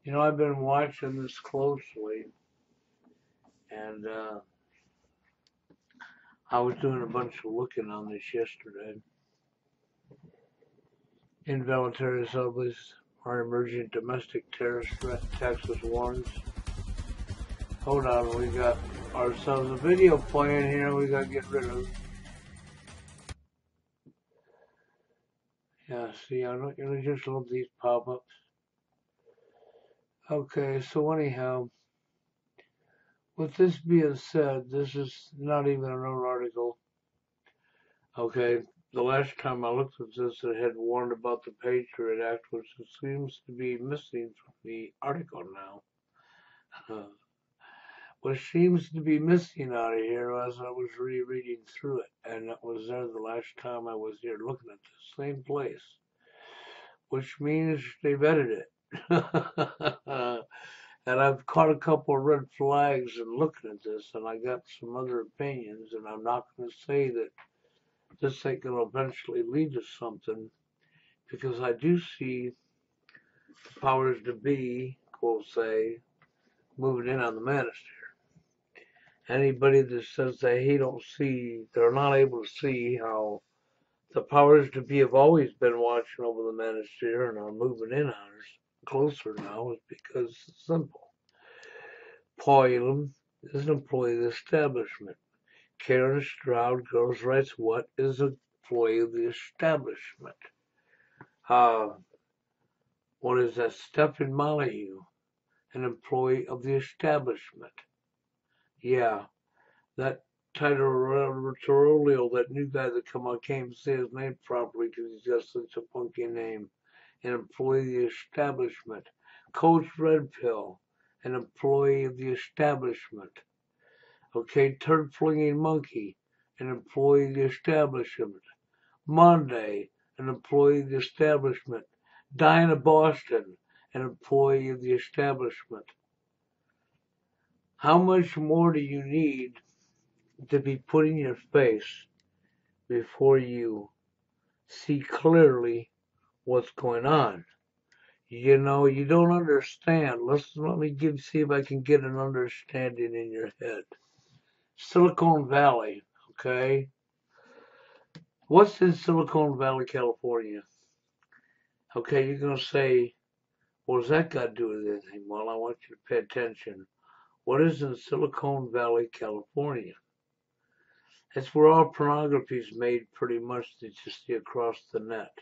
You know, I've been watching this closely, and I was doing a bunch of looking on this yesterday. Involuntary assaults are emerging domestic terrorist threat, Texas warns. Hold on, we got ourselves a video playing here we gotta get rid of. Yeah, see, I'm not gonna just love these pop-ups. Okay, so anyhow, with this being said, this is not even an old article. Okay, the last time I looked at this, it had warned about the Patriot Act, which seems to be missing from the article now. What seems to be missing out of here as I was rereading through it, and that was there the last time I was here looking at the same place, which means they've edited it. And I've caught a couple of red flags in looking at this, and I got some other opinions, and I'm not going to say that this ain't going to eventually lead to something, because I do see the powers to be, quote say, moving in on the minister. Anybody that says they're not able to see how the powers to be have always been watching over the minister and are moving in on us closer now is because it's simple. Paul Elam is an employee of the establishment. Karen Stroud, Girls' Rights What, is an employee of the establishment. What is that? Stephen Molyneux, an employee of the establishment. Yeah, that Titorolio, that new guy that come on, can't even say his name properly because he's got such a funky name. An employee of the establishment. Coach Red Pill, an employee of the establishment. Okay, Turd Flinging Monkey, an employee of the establishment. Monday, an employee of the establishment. Diana Boston, an employee of the establishment. How much more do you need to be put in your face before you see clearly what's going on? You know, you don't understand. Let me see if I can get an understanding in your head. Silicon Valley, okay? What's in Silicon Valley, California? Okay, you're going to say, what does that got to do with anything? Well, I want you to pay attention. What is in Silicon Valley, California? That's where all pornography is made pretty much that you see across the net.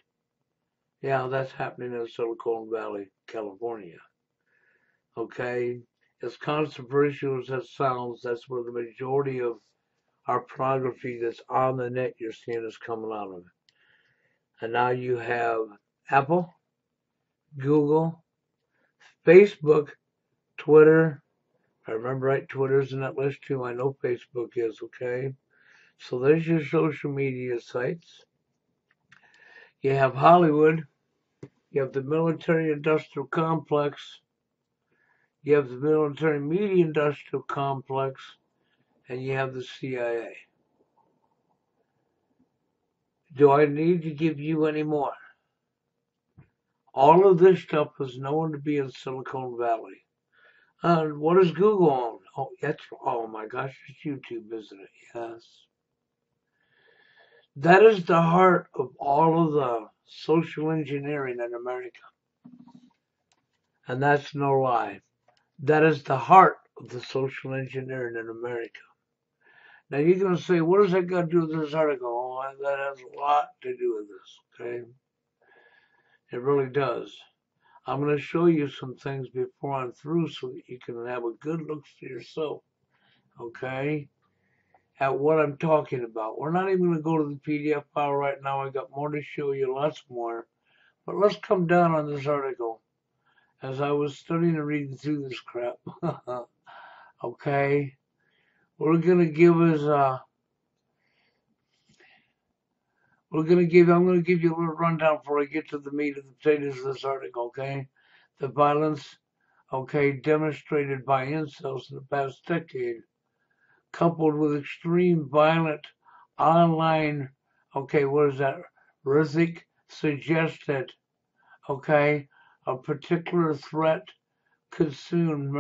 Yeah, that's happening in Silicon Valley, California. Okay? As controversial as that sounds, that's where the majority of our pornography that's on the net you're seeing is coming out of. And now you have Apple, Google, Facebook, Twitter. If I remember right, Twitter's in that list too. I know Facebook is, okay? So there's your social media sites. You have Hollywood. You have the military industrial complex. You have the military media industrial complex. And you have the CIA. Do I need to give you any more? All of this stuff is known to be in Silicon Valley. What is Google on? Oh my gosh, it's YouTube, isn't it? Yes. That is the heart of all of the social engineering in America. And that's no lie. That is the heart of the social engineering in America. Now you're going to say, what does that got to do with this article? Oh, that has a lot to do with this, okay? It really does. I'm going to show you some things before I'm through so that you can have a good look for yourself, okay, at what I'm talking about. We're not even going to go to the PDF file right now. I got more to show you, lots more. But let's come down on this article as I was studying and reading through this crap. Okay, we're going to give us I'm going to give you a little rundown before I get to the meat of the potatoes of this article, okay? The violence, okay, demonstrated by incels in the past decade, coupled with extreme violent online, okay, what is that? Rhetoric suggests that, okay, a particular threat could soon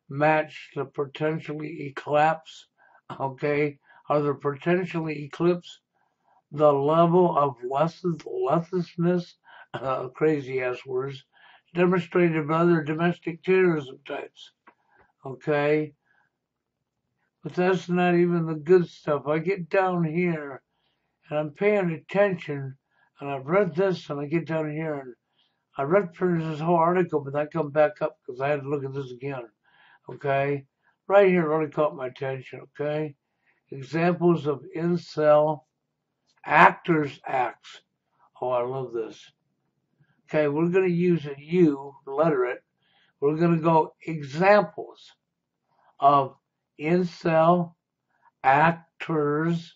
match the potentially eclipse, okay, or the potentially eclipse the level of lessness, crazy ass words, demonstrated by other domestic terrorism types, okay? But that's not even the good stuff. I get down here and I'm paying attention and I've read this and I get down here and I read this whole article, but I come back up because I had to look at this again, okay? Right here really caught my attention, okay? Examples of Incel Actors Acts. Oh, I love this. Okay, we're going to use a U, letter it. We're going to go examples of Incel Actors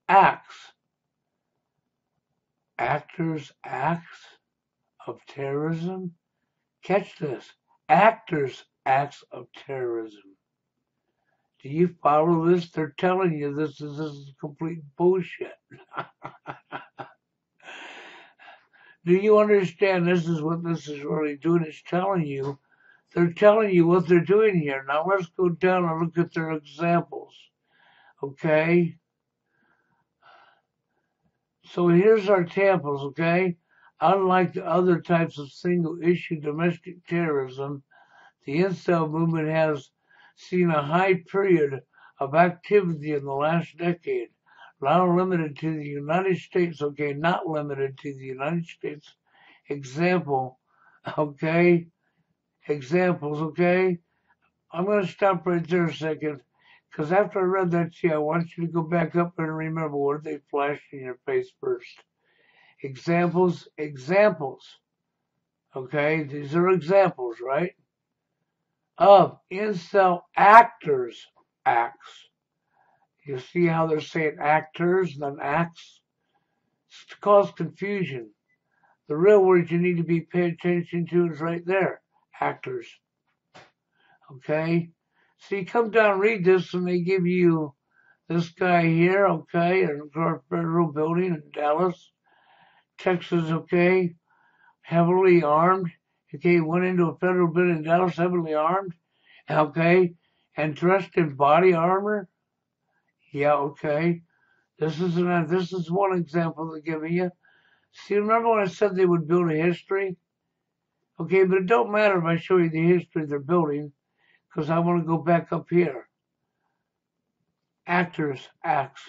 Acts. Actors Acts of terrorism. Catch this. Actors Acts of terrorism. Do you follow this? They're telling you this is complete bullshit. Do you understand this is what this is really doing? It's telling you, they're telling you what they're doing here. Now let's go down and look at their examples. Okay? So here's our examples, okay? Unlike the other types of single-issue domestic terrorism, the Incel movement has seen a high period of activity in the last decade, not limited to the United States, okay, not limited to the United States. Examples, okay? I'm going to stop right there a second, because after I read that to you, I want you to go back up and remember what they flashed in your face first. Examples, okay? These are examples, right? Of Incel Actors Acts. You see how they're saying actors, then acts? It's to cause confusion. The real word you need to be paying attention to is right there. Actors. Okay? So you come down and read this and they give you this guy here, okay, in a federal building in Dallas, Texas, okay, heavily armed. Okay, went into a federal building in Dallas, heavily armed, okay, and dressed in body armor. Yeah, okay. This is one example they're giving you. See, remember when I said they would build a history? Okay, but it don't matter if I show you the history they're building, because I want to go back up here. Actors Acts.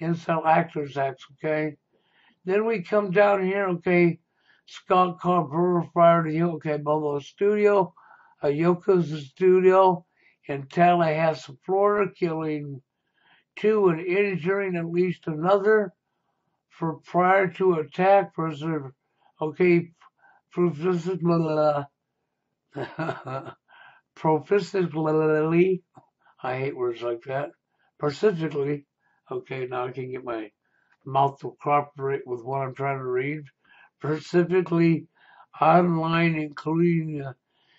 Incel Actors Acts, okay? Then we come down here, okay, Scott Carper fired a okay, Bubba Studio, a Yoko's studio in Tallahassee, Florida, killing 2 and injuring at least another for prior to attack, okay, proficiently, I hate words like that, specifically, okay, now I can get my mouth to cooperate with what I'm trying to read, specifically online, including a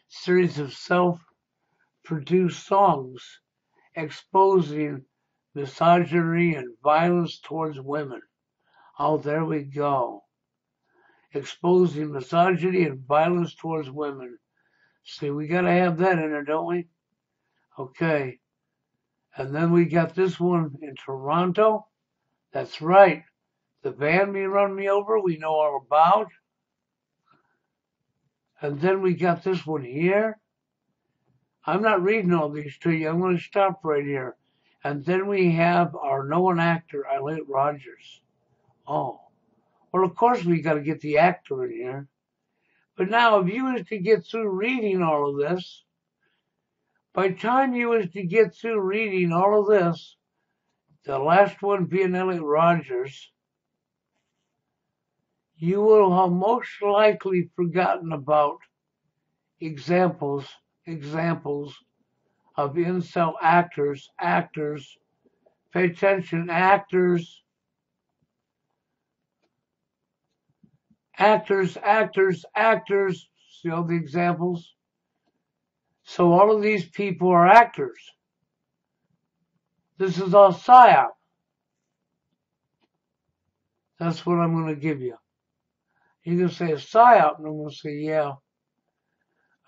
series of self-produced songs exposing misogyny and violence towards women. Oh, there we go. Exposing misogyny and violence towards women. See, we got to have that in there, don't we? Okay. And then we got this one in Toronto. That's right. The van me run me over, we know all about. And then we got this one here. I'm not reading all these to you. I'm going to stop right here. And then we have our known actor, Elliot Rogers. Oh. Well, of course we got to get the actor in here. But now, if you was to get through reading all of this, by the time you was to get through reading all of this, the last one being Elliot Rogers, you will have most likely forgotten about examples of incel actors, pay attention, actors, see all the examples? So all of these people are actors. This is all psyop. That's what I'm going to give you. You're going to say a psyop, and I'm going to say, yeah.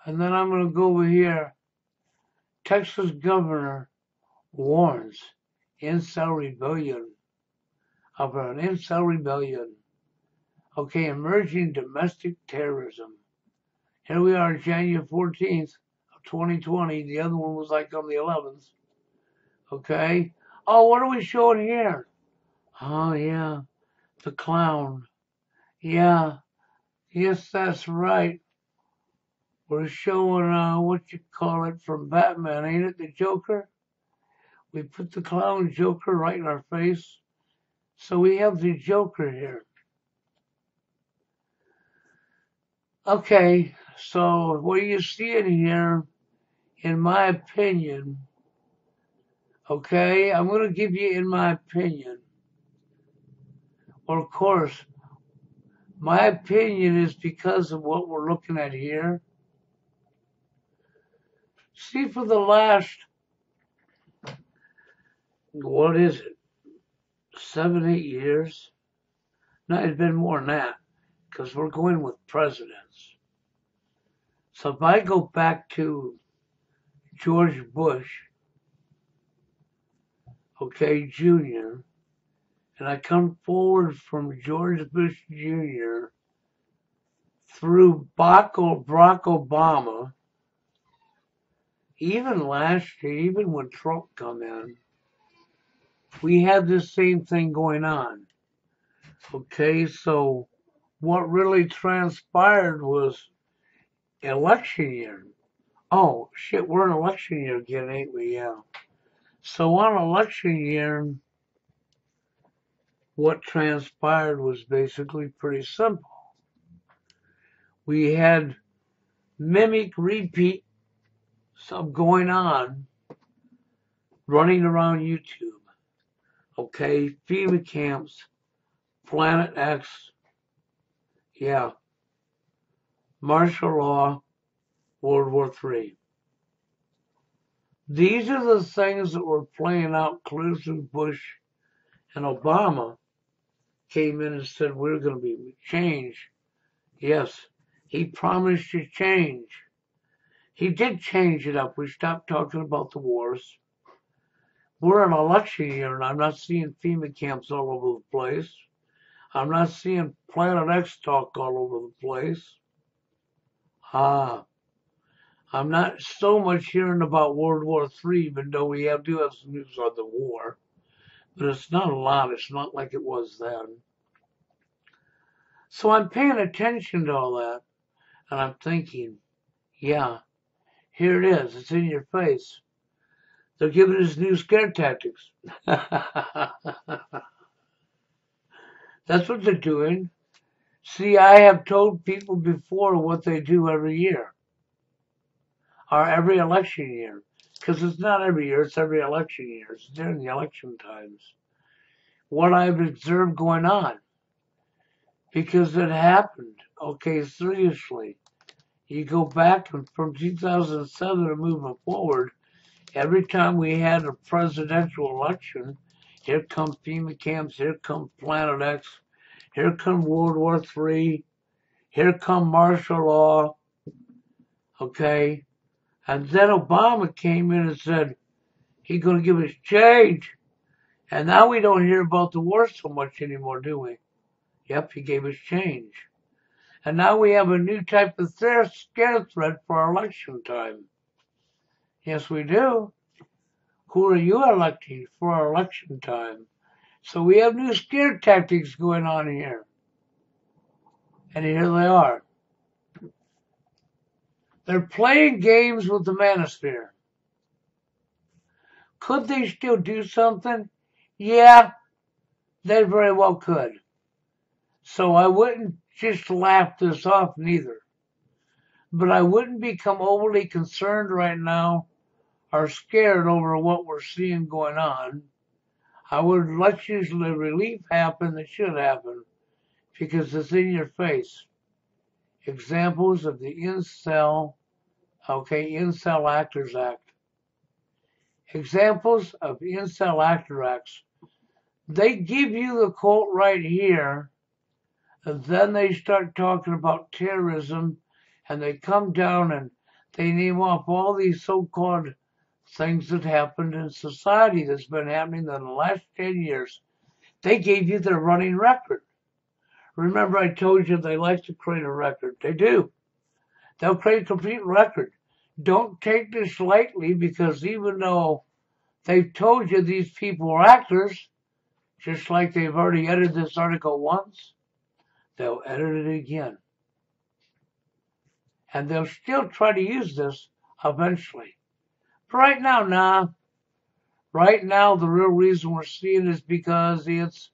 And then I'm going to go over here. Texas governor warns Incel rebellion of an Incel rebellion. Okay, emerging domestic terrorism. Here we are, January 14th of 2020. The other one was like on the 11th. Okay. Oh, what are we showing here? Oh, yeah. The clown. Yeah. Yes, that's right. We're showing, what you call it, from Batman, ain't it? The Joker? We put the clown Joker right in our face. So we have the Joker here. Okay, so what you see in here, in my opinion, okay, I'm going to give you in my opinion. Well, of course, my opinion is because of what we're looking at here. See, for the last, what is it, 7, 8 years? No, it's been more than that, because we're going with presidents. So if I go back to George Bush, okay, Jr., and I come forward from George Bush Jr. through Barack Obama, even last year, even when Trump come in, we had this same thing going on. Okay, so what really transpired was election year. Oh, shit, we're in election year again, ain't we? Yeah. So on election year, what transpired was basically pretty simple. We had mimic repeat stuff going on, running around YouTube. Okay, FEMA camps, Planet X, yeah, martial law, World War III. These are the things that were playing out clear through Bush and Obama came in and said, we're going to be change. Yes, he promised to change. He did change it up. We stopped talking about the wars. We're in election year, and I'm not seeing FEMA camps all over the place. I'm not seeing Planet X talk all over the place. I'm not so much hearing about World War III, even though we do have some news on the war. But it's not a lot. It's not like it was then. So I'm paying attention to all that, and I'm thinking, yeah, here it is. It's in your face. They're giving us new scare tactics. That's what they're doing. See, I have told people before what they do every year. Or every election year. Because it's not every year, it's every election year. It's during the election times. What I've observed going on. Because it happened. Okay, seriously. You go back from 2007 and moving forward, every time we had a presidential election, here come FEMA camps, here come Planet X, here come World War III, here come martial law, okay? And then Obama came in and said, he's going to give us change. And now we don't hear about the war so much anymore, do we? Yep, he gave us change. And now we have a new type of scare threat for our election time. Yes, we do. Who are you electing for our election time? So we have new scare tactics going on here. And here they are. They're playing games with the manosphere. Could they still do something? Yeah, they very well could. So I wouldn't just laugh this off neither. But I wouldn't become overly concerned right now or scared over what we're seeing going on. I would let usually relief happen that should happen because it's in your face. Examples of the Incel Actors Act. Examples of Incel Actors. They give you the quote right here, and then they start talking about terrorism, and they come down and They name off all these so-called things that happened in society that's been happening in the last 10 years. They gave you their running record. Remember I told you they like to create a record. They do. They'll create a complete record. Don't take this lightly, because even though they've told you these people are actors, just like they've already edited this article once, they'll edit it again. And they'll still try to use this eventually. But right now, nah. Right now, the real reason we're seeing is because it's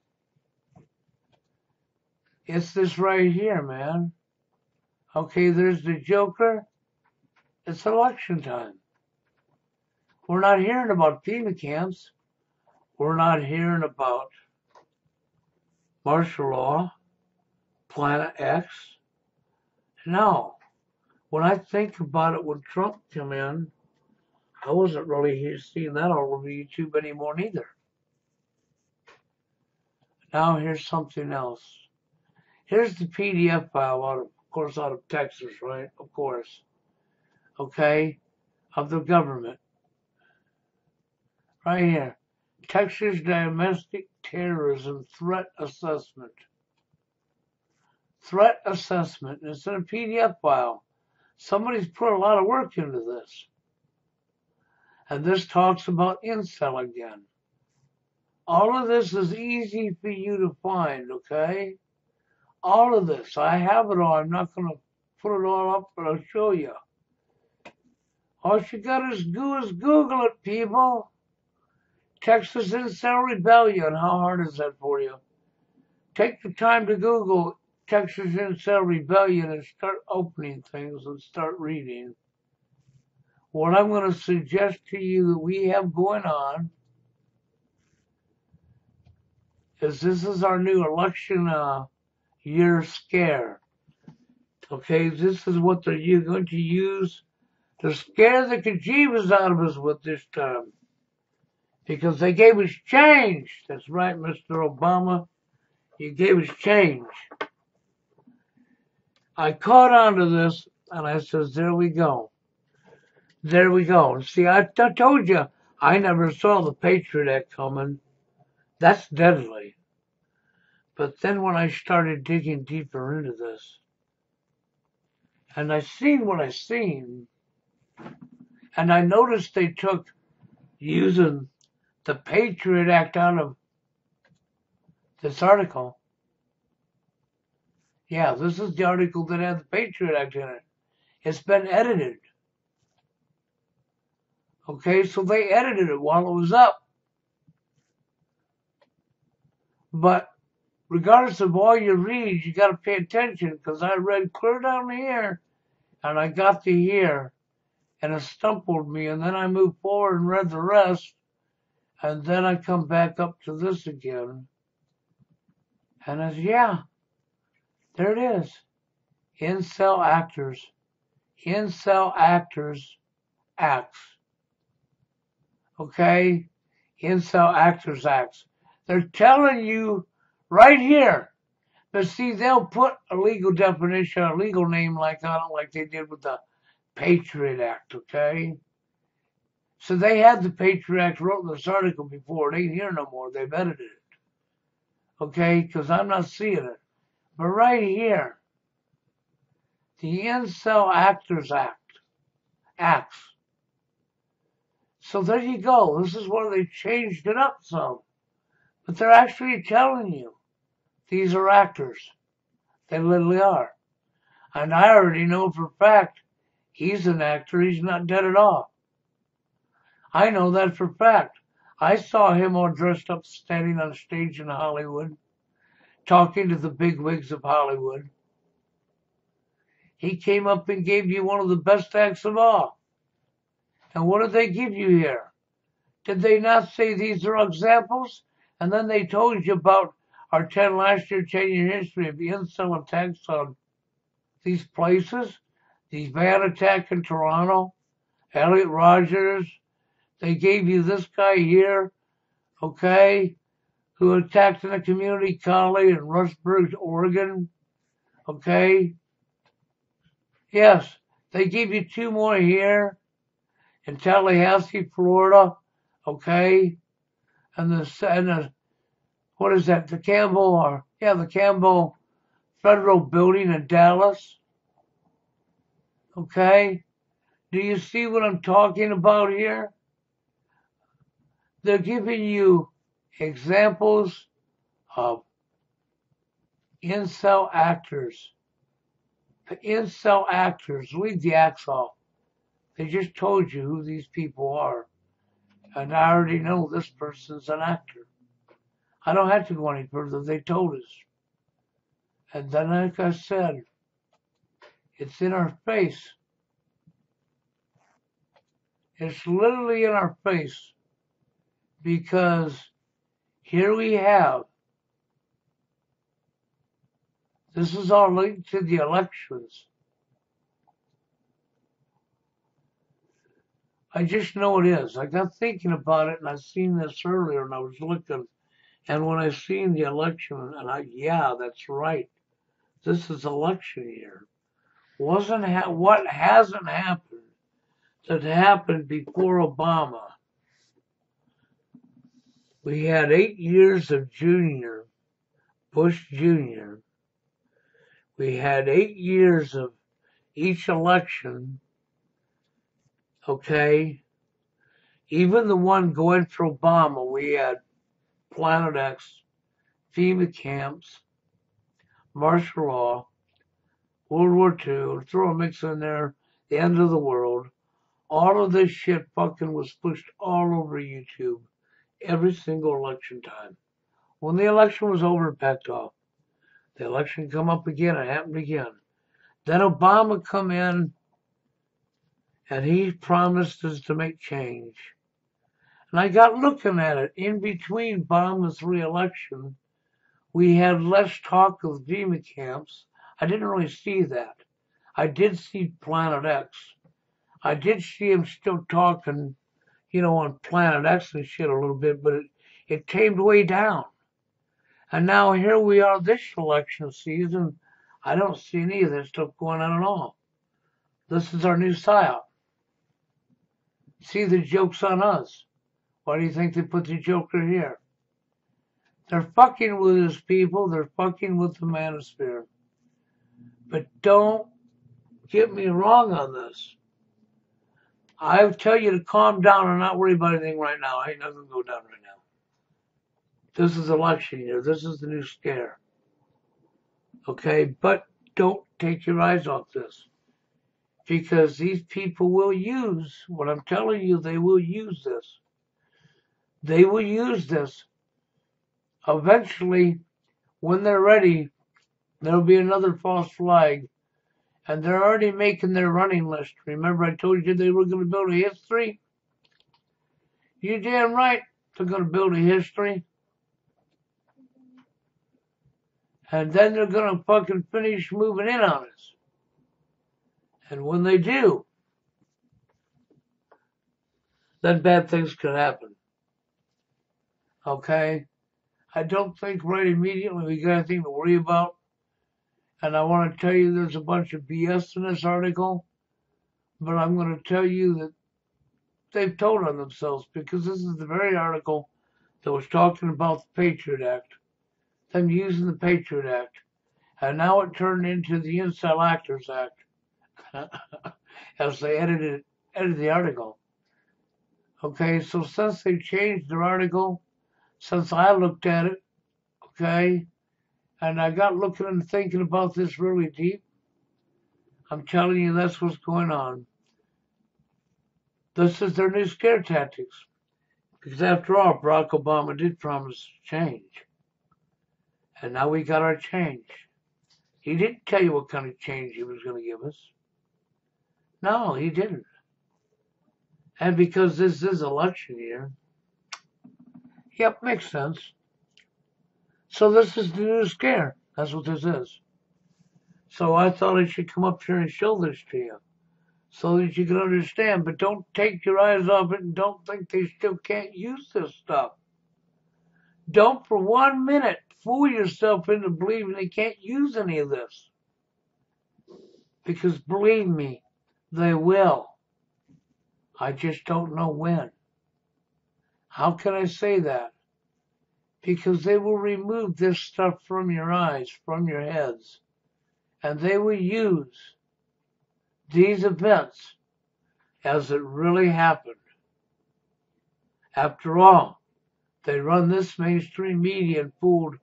this right here, man. Okay, there's the Joker. It's election time. We're not hearing about FEMA camps. We're not hearing about martial law, Planet X. No. When I think about it, when Trump came in, I wasn't really seeing that all over YouTube anymore neither. Now here's something else. Here's the PDF file, out of Texas, right? Of course. Okay? Of the government. Right here. Texas Domestic Terrorism Threat Assessment. Threat Assessment. It's in a PDF file. Somebody's put a lot of work into this. And this talks about Incel again. All of this is easy for you to find, okay? All of this. I have it all. I'm not going to put it all up, but I'll show you. All you got to do is Google it, people. Texas Incel Rebellion. How hard is that for you? Take the time to Google Texas Incel Rebellion and start opening things and start reading. What I'm going to suggest to you that we have going on is this is our new election year scare. Okay, this is what they're going to use to scare the bejeebus out of us with this time. Because they gave us change. That's right, Mr. Obama. You gave us change. I caught on to this, and I says, there we go. There we go. See, I told you, I never saw the Patriot Act coming. That's deadly. But then when I started digging deeper into this, and I seen what I seen, and I noticed they took using the Patriot Act out of this article. Yeah, this is the article that had the Patriot Act in it. It's been edited. Okay, so they edited it while it was up. But regardless of all you read, you got to pay attention, because I read clear down here, and I got to here, and it stumbled me, and then I moved forward and read the rest, and then I come back up to this again, and it's, yeah, there it is. Incel Actors. Incel Actors Acts. Okay? Incel Actors Acts. They're telling you right here. But see, they'll put a legal definition, a legal name like on it, like they did with the Patriot Act, okay? So they had the Patriot Act wrote in this article before. It ain't here no more. They've edited it. Okay? Because I'm not seeing it. But right here, the Incel Actors Act. Acts. So there you go. This is where they changed it up some. But they're actually telling you these are actors. They literally are. And I already know for a fact he's an actor. He's not dead at all. I know that for a fact. I saw him all dressed up standing on stage in Hollywood, talking to the bigwigs of Hollywood. He came up and gave you one of the best acts of all. And what did they give you here? Did they not say these are examples? And then they told you about our 10-year history of the incel attacks on these places. The van attack in Toronto, Elliot Rogers. They gave you this guy here, okay, who attacked in a community college in Rustburg, Oregon, okay. Yes, They give you 2 more here in Tallahassee, Florida, okay? And the what is that? The Campbell Federal Building in Dallas, okay? Do you see what I'm talking about here? They're giving you examples of incel actors. The incel actors, leave the acts off. They just told you who these people are. And I already know this person's an actor. I don't have to go any further. They told us. And then, like I said, it's in our face. It's literally in our face. Because here we have, this is all linked to the elections. I just know it is. I got thinking about it, and I seen this earlier, and I was looking, and when I seen the election, and yeah, that's right. This is election year. What hasn't happened that happened before Obama? We had 8 years of Bush Jr. We had 8 years of each election, okay? Even the one going for Obama, we had Planet X, FEMA camps, martial law, World War II, throw a mix in there, the end of the world. All of this shit fucking was pushed all over YouTube every single election time. When the election was over, it backed off. The election come up again, it happened again. Then Obama come in, and he promised us to make change. And I got looking at it. In between Obama's re-election, we had less talk of FEMA camps. I didn't really see that. I did see Planet X. I did see him still talking, on Planet X and shit a little bit, but it tamed way down. And now here we are this election season. I don't see any of this stuff going on at all. This is our new psyop. See, the joke's on us. Why do you think they put the Joker here? They're fucking with us, people. They're fucking with the manosphere. But don't get me wrong on this. I tell you to calm down and not worry about anything right now. Ain't nothing go down right now. This is election year. This is the new scare. Okay? But don't take your eyes off this. Because these people will use, what I'm telling you, they will use this. They will use this. Eventually, when they're ready, there'll be another false flag. And they're already making their running list. Remember I told you they were going to build a history? You damn right they're going to build a history. And then they're going to fucking finish moving in on us. And when they do, then bad things could happen. Okay? I don't think right immediately we got anything to worry about. And I want to tell you there's a bunch of BS in this article. But I'm going to tell you that they've told on themselves, because this is the very article that was talking about the Patriot Act. Them using the Patriot Act. And now it turned into the Incel Actors Act. As they edited the article. Okay, so since they changed their article, since I looked at it, okay, and I got looking and thinking about this really deep, I'm telling you that's what's going on. This is their new scare tactics. Because after all, Barack Obama did promise change. And now we got our change. He didn't tell you what kind of change he was going to give us. No, he didn't. And because this is election year, yep, makes sense. So this is the new scare. That's what this is. So I thought I should come up here and show this to you so that you can understand. But don't take your eyes off it and don't think they still can't use this stuff. Don't for 1 minute fool yourself into believing they can't use any of this. Because believe me, They will. I just don't know when. How can I say that? Because they will remove this stuff from your eyes, from your heads, and they will use these events as it really happened. After all, they run this mainstream media and fooled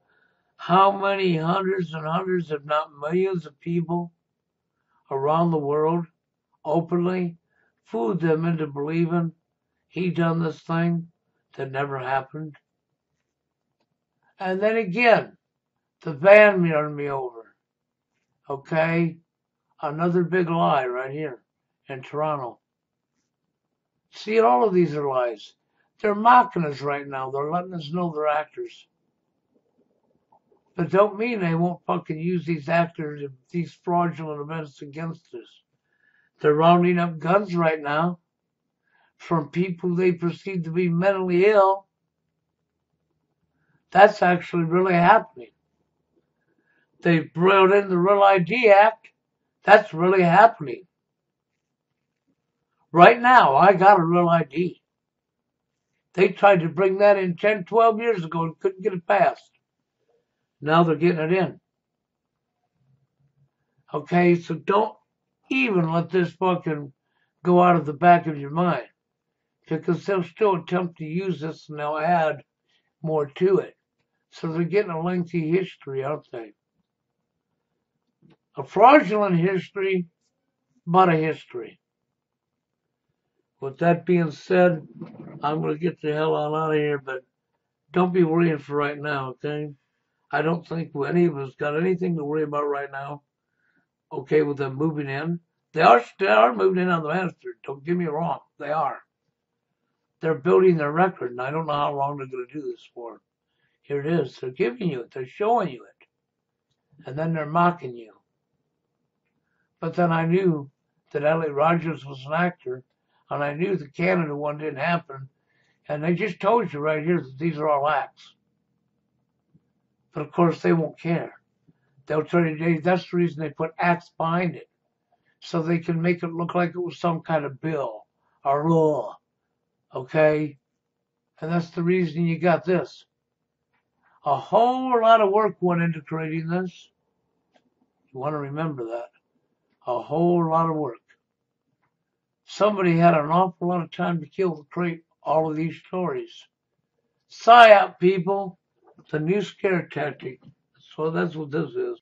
how many hundreds and hundreds, if not millions of people around the world openly, fooled them into believing he done this thing that never happened. And then again, the van run me over. Okay? Another big lie right here in Toronto. See, all of these are lies. They're mocking us right now. They're letting us know they're actors. But don't mean they won't fucking use these actors, these fraudulent events against us. They're rounding up guns right now from people they perceive to be mentally ill. That's actually really happening. They brought in the Real ID Act. That's really happening. Right now, I got a real ID. They tried to bring that in 10, 12 years ago and couldn't get it passed. Now they're getting it in. Okay, so don't even let this fucking go out of the back of your mind. Because they'll still attempt to use this and they'll add more to it. So they're getting a lengthy history, aren't they? A fraudulent history, but a history. With that being said, I'm going to get the hell on out of here, but don't be worrying for right now, okay? I don't think any of us got anything to worry about right now, okay, with them moving in. They are moving in on the master. Don't get me wrong. They are. They're building their record, and I don't know how long they're going to do this for. Here it is. They're giving you it. They're showing you it. And then they're mocking you. But then I knew that Elliot Rogers was an actor, and I knew the Canada one didn't happen. And they just told you right here that these are all acts. But of course, they won't care. They'll tell you that's the reason they put acts behind it. So they can make it look like it was some kind of bill or law. Okay? And that's the reason you got this. A whole lot of work went into creating this. You want to remember that. A whole lot of work. Somebody had an awful lot of time to kill to create all of these stories. PSYOP, people. The new scare tactic. So that's what this is.